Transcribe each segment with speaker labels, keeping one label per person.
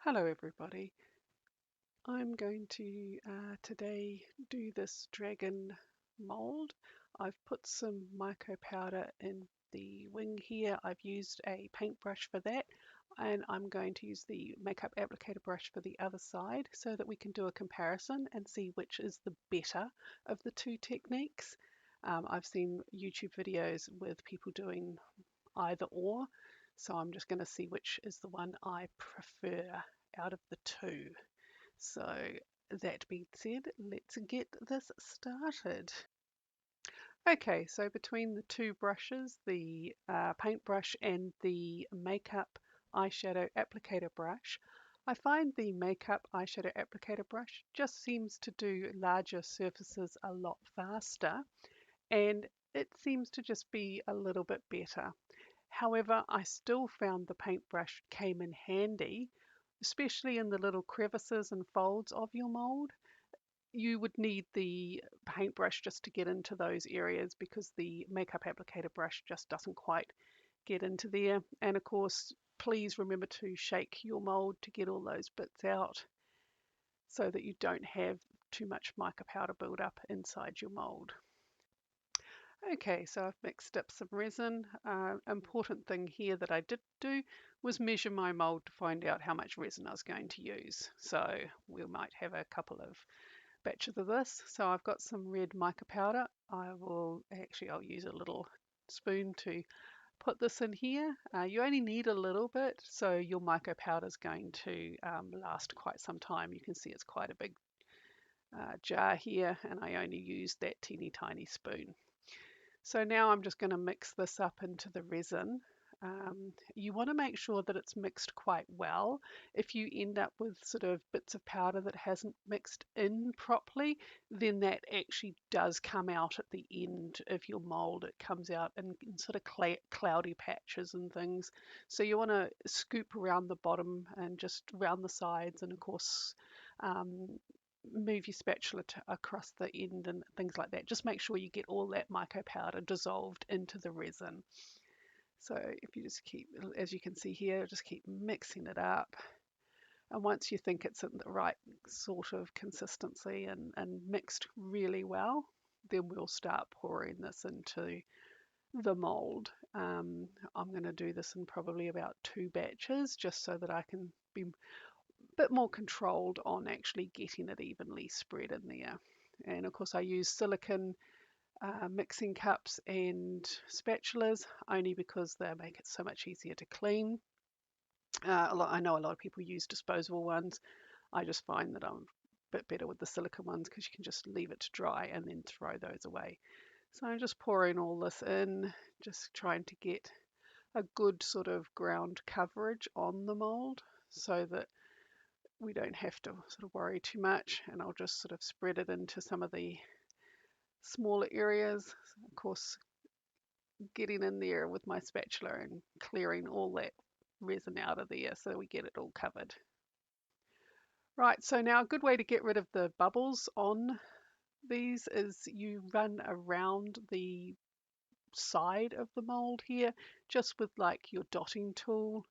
Speaker 1: Hello everybody. I'm going to today do this dragon mold. I've put some mico powder in the wing here. I've used a paintbrush for that, and I'm going to use the makeup applicator brush for the other side so that we can do a comparison and see which is the better of the two techniques. I've seen YouTube videos with people doing either or, so I'm just going to see which is the one I prefer out of the two. So that being said, let's get this started. Okay, so between the two brushes, the paintbrush and the makeup eyeshadow applicator brush, I find the makeup eyeshadow applicator brush just seems to do larger surfaces a lot faster, and it seems to just be a little bit better. However, I still found the paintbrush came in handy, especially in the little crevices and folds of your mold. You would need the paintbrush just to get into those areas because the makeup applicator brush just doesn't quite get into there. And of course, please remember to shake your mold to get all those bits out so that you don't have too much mica powder build up inside your mold. Okay, so I've mixed up some resin. Important thing here that I did do was measure my mold to find out how much resin I was going to use. So we might have a couple of batches of this. So I've got some red mica powder. I'll use a little spoon to put this in here. You only need a little bit, so your mica powder is going to last quite some time. You can see it's quite a big jar here, and I only used that teeny tiny spoon. So now I'm just going to mix this up into the resin. You want to make sure that it's mixed quite well. If you end up with sort of bits of powder that hasn't mixed in properly, then that actually does come out at the end of your mold. It comes out in sort of cloudy patches and things. So you want to scoop around the bottom and just around the sides, and of course um, move your spatula across the end and things like that. Just make sure you get all that mico powder dissolved into the resin. So if you just keep, as you can see here, just keep mixing it up. And once you think it's in the right sort of consistency and mixed really well, then we'll start pouring this into the mold. I'm going to do this in probably about 2 batches just so that I can be bit more controlled on actually getting it evenly spread in there. And of course I use silicone mixing cups and spatulas only because they make it so much easier to clean. I know a lot of people use disposable ones. I just find that I'm a bit better with the silicone ones because you can just leave it to dry and then throw those away. So I'm just pouring all this in, just trying to get a good sort of ground coverage on the mold so that we don't have to sort of worry too much, and I'll just sort of spread it into some of the smaller areas. Of course, getting in there with my spatula and clearing all that resin out of there so we get it all covered. Right, so now a good way to get rid of the bubbles on these is you run around the side of the mold here just with like your dotting tool.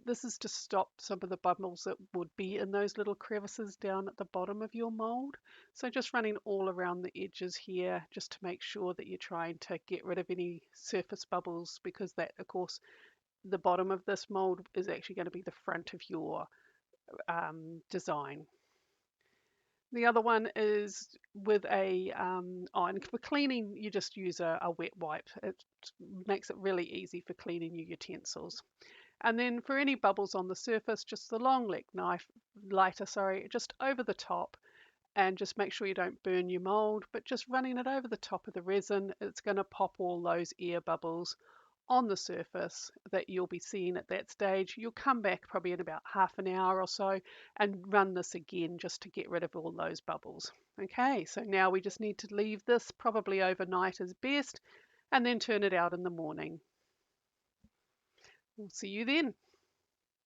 Speaker 1: This is to stop some of the bubbles that would be in those little crevices down at the bottom of your mold. So just running all around the edges here just to make sure that you're trying to get rid of any surface bubbles, because that, of course, the bottom of this mold is actually going to be the front of your design. The other one is with and for cleaning, you just use a wet wipe. It makes it really easy for cleaning your utensils. And then for any bubbles on the surface, just the long lighter, just over the top, and just make sure you don't burn your mold, but just running it over the top of the resin, it's going to pop all those air bubbles on the surface that you'll be seeing at that stage. You'll come back probably in about half an hour or so and run this again just to get rid of all those bubbles. Okay, so now we just need to leave this probably overnight as best, and then turn it out in the morning. We'll see you then.